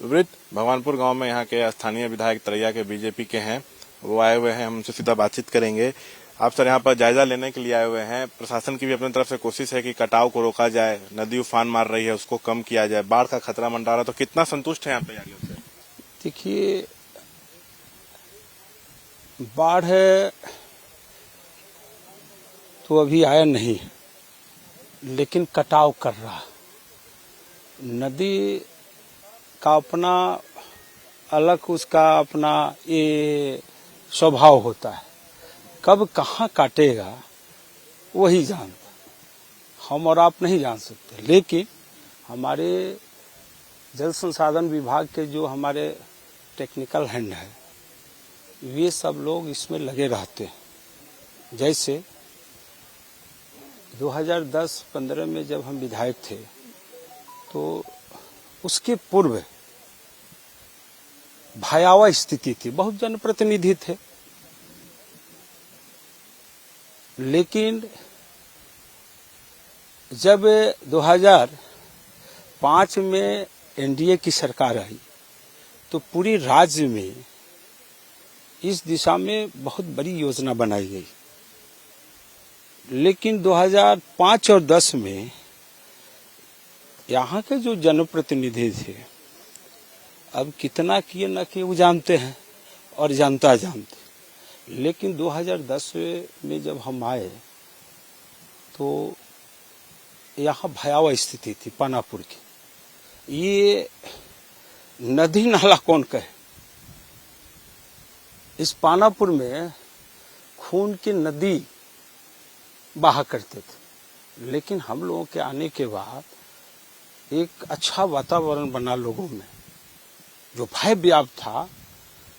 विपरीत भगवानपुर गांव में यहाँ के स्थानीय विधायक तरैया के बीजेपी के हैं, वो आए हुए हैं, हम उनसे सीधा बातचीत करेंगे। आप सर यहाँ पर जायजा लेने के लिए आए हुए हैं। प्रशासन की भी अपनी तरफ से कोशिश है कि कटाव को रोका जाए, नदी उफान मार रही है उसको कम किया जाए, बाढ़ का खतरा मंडरा रहा है, तो कितना संतुष्ट है आप तैयारियों से? देखिए, बाढ़ है तो अभी आया नहीं, लेकिन कटाव कर रहा। नदी का अपना अलग उसका अपना ये स्वभाव होता है, कब कहाँ काटेगा वही जानता, हम और आप नहीं जान सकते। लेकिन हमारे जल संसाधन विभाग के जो हमारे टेक्निकल हैंड है, वे सब लोग इसमें लगे रहते हैं। जैसे 2010-15 में जब हम विधायक थे, तो उसके पूर्व भयावह स्थिति थी, बहुत जनप्रतिनिधि थे, लेकिन जब 2005 में एनडीए की सरकार आई तो पूरी राज्य में इस दिशा में बहुत बड़ी योजना बनाई गई। लेकिन 2005 और 10 में यहाँ के जो जनप्रतिनिधि थे, अब कितना किए न किए वो जानते हैं और जनता जानते। लेकिन 2010 में जब हम आए तो यहाँ भयावह स्थिति थी पानापुर की। ये नदी नाला कौन कहे, इस पानापुर में खून की नदी बहा करते थे। लेकिन हम लोगों के आने के बाद एक अच्छा वातावरण बना लोगों में, जो भय व्याप्त था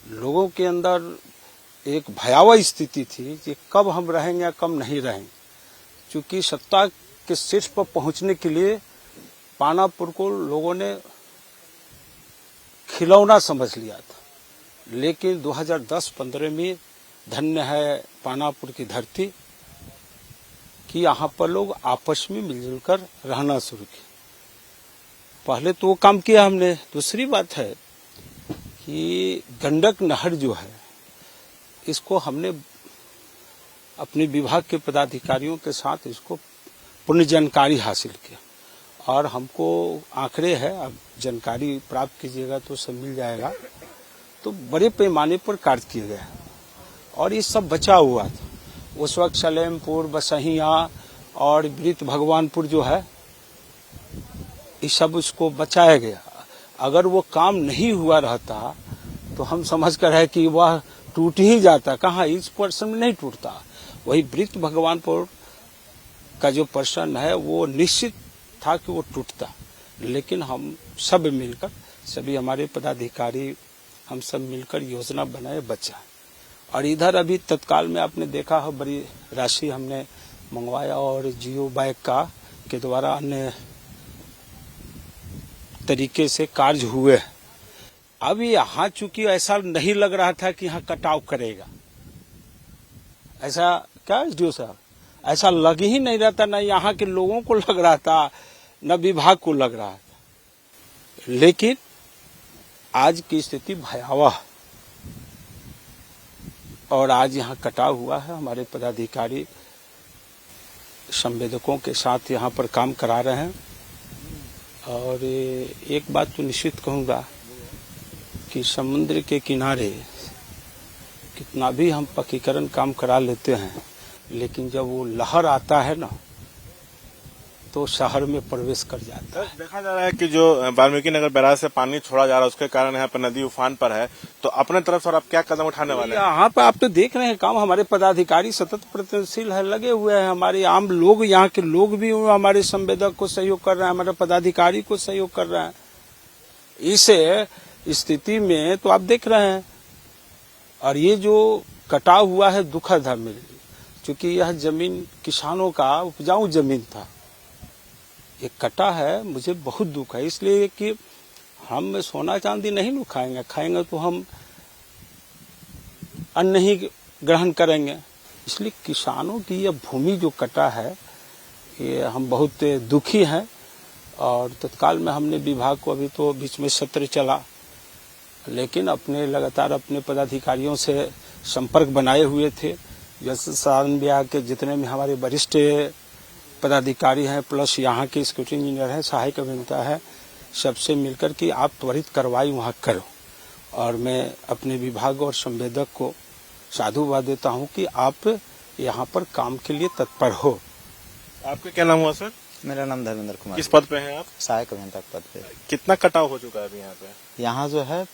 लोगों के अंदर, एक भयावह स्थिति थी कि कब हम रहेंगे या कब नहीं रहेंगे। क्योंकि सत्ता के शीर्ष पर पहुंचने के लिए पानापुर को लोगों ने खिलौना समझ लिया था। लेकिन 2010-15 में धन्य है पानापुर की धरती कि यहाँ पर लोग आपस में मिलजुल कर रहना शुरू किया। पहले तो वो काम किया हमने। दूसरी बात है कि गंडक नहर जो है, इसको हमने अपने विभाग के पदाधिकारियों के साथ इसको पूर्ण जानकारी हासिल किया, और हमको आंकड़े है, अब जानकारी प्राप्त कीजिएगा तो सब मिल जाएगा। तो बड़े पैमाने पर कार्य किया गया और ये सब बचा हुआ था। उस वक्त सलेमपुर, बसहिया और वृत्त भगवानपुर जो है, इस सब उसको बचाया गया। अगर वो काम नहीं हुआ रहता तो हम समझ कर है कि वह टूट ही जाता। कहाँ, इस पर्सन में नहीं टूटता। वही वृत्त भगवानपुर का जो पर्सन है वो निश्चित था कि वो टूटता। लेकिन हम सब मिलकर, सभी हमारे पदाधिकारी, हम सब मिलकर योजना बनाए, बचा। और इधर अभी तत्काल में आपने देखा हो, बड़ी राशि हमने मंगवाया और जियो बैंक का के द्वारा अन्य तरीके से कार्य हुए। अब यहाँ चूंकि ऐसा नहीं लग रहा था कि यहाँ कटाव करेगा, ऐसा क्या एसडीओ साहब, ऐसा लग ही नहीं रहा था। न यहाँ के लोगों को लग रहा था, न विभाग को लग रहा था। लेकिन आज की स्थिति भयावह, और आज यहाँ कटाव हुआ है। हमारे पदाधिकारी संवेदकों के साथ यहाँ पर काम करा रहे हैं। और एक बात तो निश्चित कहूँगा कि समुद्र के किनारे कितना भी हम पक्कीकरण काम करा लेते हैं, लेकिन जब वो लहर आता है ना, तो शहर में प्रवेश कर जाता है। देखा जा रहा है कि जो वाल्मीकि नगर बैराज से पानी छोड़ा जा रहा है, उसके कारण यहाँ पर नदी उफान पर है। तो अपने तरफ से आप क्या कदम उठाने वाले हैं? यहाँ पर आप तो देख रहे हैं काम, हमारे पदाधिकारी सतत प्रयत्नशील है, लगे हुए हैं। हमारे आम लोग, यहाँ के लोग भी हमारे संवेदक को सहयोग कर रहे हैं, हमारे पदाधिकारी को सहयोग कर रहे हैं। इस स्थिति में तो आप देख रहे हैं। और ये जो कटाव हुआ है दुखद है मेरे लिए, क्योंकि यह जमीन किसानों का उपजाऊ जमीन था, ये कटा है। मुझे बहुत दुख है, इसलिए कि हम सोना चांदी नहीं खाएंगे, खाएंगे तो हम अन्न ही ग्रहण करेंगे। इसलिए किसानों की यह भूमि जो कटा है, ये हम बहुत दुखी हैं। और तत्काल में हमने विभाग को, अभी तो बीच में सत्र चला, लेकिन अपने लगातार अपने पदाधिकारियों से संपर्क बनाए हुए थे। जल संसाधन विभाग के जितने भी हमारे वरिष्ठ पदाधिकारी हैं प्लस यहाँ के सिक्योरिटी इंजीनियर हैं, सहायक अभियंता है, सबसे मिलकर कि आप त्वरित कार्रवाई वहाँ करो। और मैं अपने विभाग और संवेदक को साधुवाद देता हूँ कि आप यहाँ पर काम के लिए तत्पर हो। आपका क्या नाम हुआ सर? मेरा नाम धर्मेंद्र कुमार। किस पद पे हैं आप? सहायक अभियंता पद पे। कितना कटाव हो चुका है अभी यहाँ पे? यहाँ जो है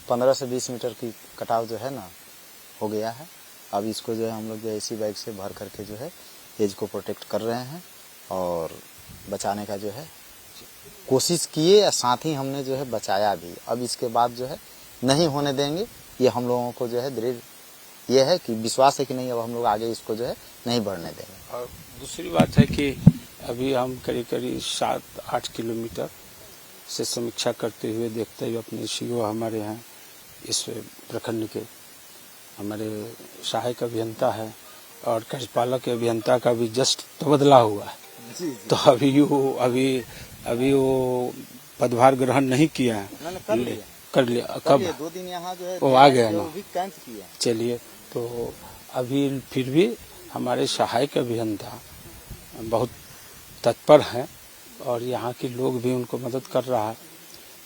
15 से 20 मीटर की कटाव जो है ना हो गया है। अब इसको जो है हम लोग जो एसी बैग से भर करके जो है एज को प्रोटेक्ट कर रहे हैं और बचाने का जो है कोशिश किए, साथ ही हमने जो है बचाया भी। अब इसके बाद जो है नहीं होने देंगे, ये हम लोगों को जो है दृढ़ ये है कि विश्वास है कि नहीं, अब हम लोग आगे इसको जो है नहीं बढ़ने देंगे। और दूसरी बात है कि अभी हम करीब 7-8 किलोमीटर से समीक्षा करते हुए देखते हुए अपने सीओ हमारे हैं इस प्रखंड के, हमारे सहायक अभियंता है और कार्यपालक अभियंता का भी जस्ट तबादला हुआ है। तो अभी वो पदभार ग्रहण नहीं किया है। कर लिया कब 2 दिन यहाँ जो है वो आ गया ना। कैंप किया। चलिए, तो अभी फिर भी हमारे सहायक अभियंता बहुत तत्पर हैं और यहाँ के लोग भी उनको मदद कर रहा है।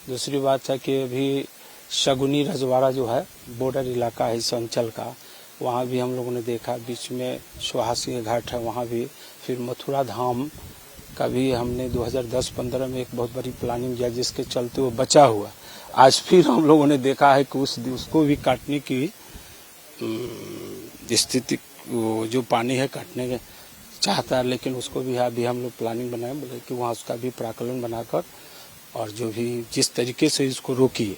दूसरी बात है कि अभी शगुनी रजवाड़ा जो है बॉर्डर इलाका है इस अंचल का, वहाँ भी हम लोगों ने देखा। बीच में सुहासिनी घाट है, वहाँ भी। फिर मथुरा धाम का भी हमने 2010-15 में एक बहुत बड़ी प्लानिंग किया जिसके चलते वो बचा हुआ। आज फिर हम लोगों ने देखा है कि उसको भी काटने की स्थिति, जो पानी है काटने के चाहता है, लेकिन उसको भी अभी हम लोग प्लानिंग बनाए, बोले कि वहाँ उसका भी प्राकलन बनाकर और जो भी जिस तरीके से इसको रोकिए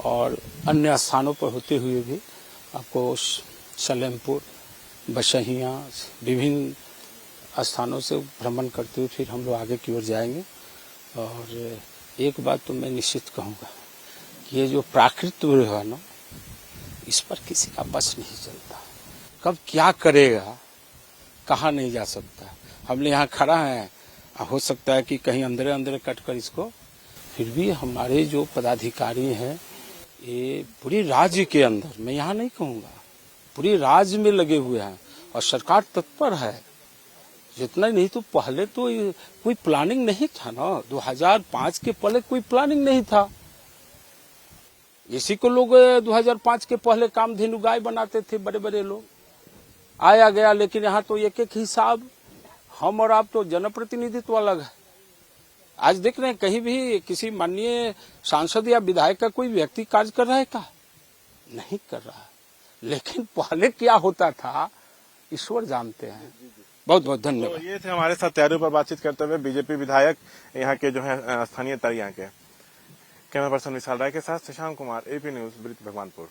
और अन्य स्थानों पर होते हुए भी आपको सलेमपुर, बसहिया, विभिन्न स्थानों से भ्रमण करते हुए फिर हम लोग आगे की ओर जाएंगे। और एक बात तो मैं निश्चित कहूँगा कि ये जो प्राकृतिक है ना, इस पर किसी का बस नहीं चलता। कब क्या करेगा कहाँ नहीं जा सकता। हमने यहाँ खड़ा है, हो सकता है कि कहीं अंदर कट कर इसको, फिर भी हमारे जो पदाधिकारी हैं ये पूरी राज्य के अंदर, मैं यहाँ नहीं कहूँगा, पूरी राज्य में लगे हुए हैं और सरकार तत्पर है। जितना नहीं तो पहले तो कोई प्लानिंग नहीं था ना, 2005 के पहले कोई प्लानिंग नहीं था। इसी को लोग 2005 के पहले कामधेनु गाय बनाते थे बड़े बड़े लोग, आया गया। लेकिन यहाँ तो एक हिसाब, हम और आप तो जनप्रतिनिधित्व अलग है। आज देख रहे हैं कहीं भी किसी माननीय सांसद या विधायक का कोई व्यक्ति कार्य कर रहा है क्या? नहीं कर रहा है। लेकिन पहले क्या होता था ईश्वर जानते हैं। बहुत बहुत धन्यवाद। तो ये थे हमारे साथ तैयारियों पर बातचीत करते हुए बीजेपी विधायक यहाँ के जो है स्थानीय तरिया के। कैमरा पर्सन विशाल राय के साथ शशांक कुमार, AP न्यूज, भगवानपुर।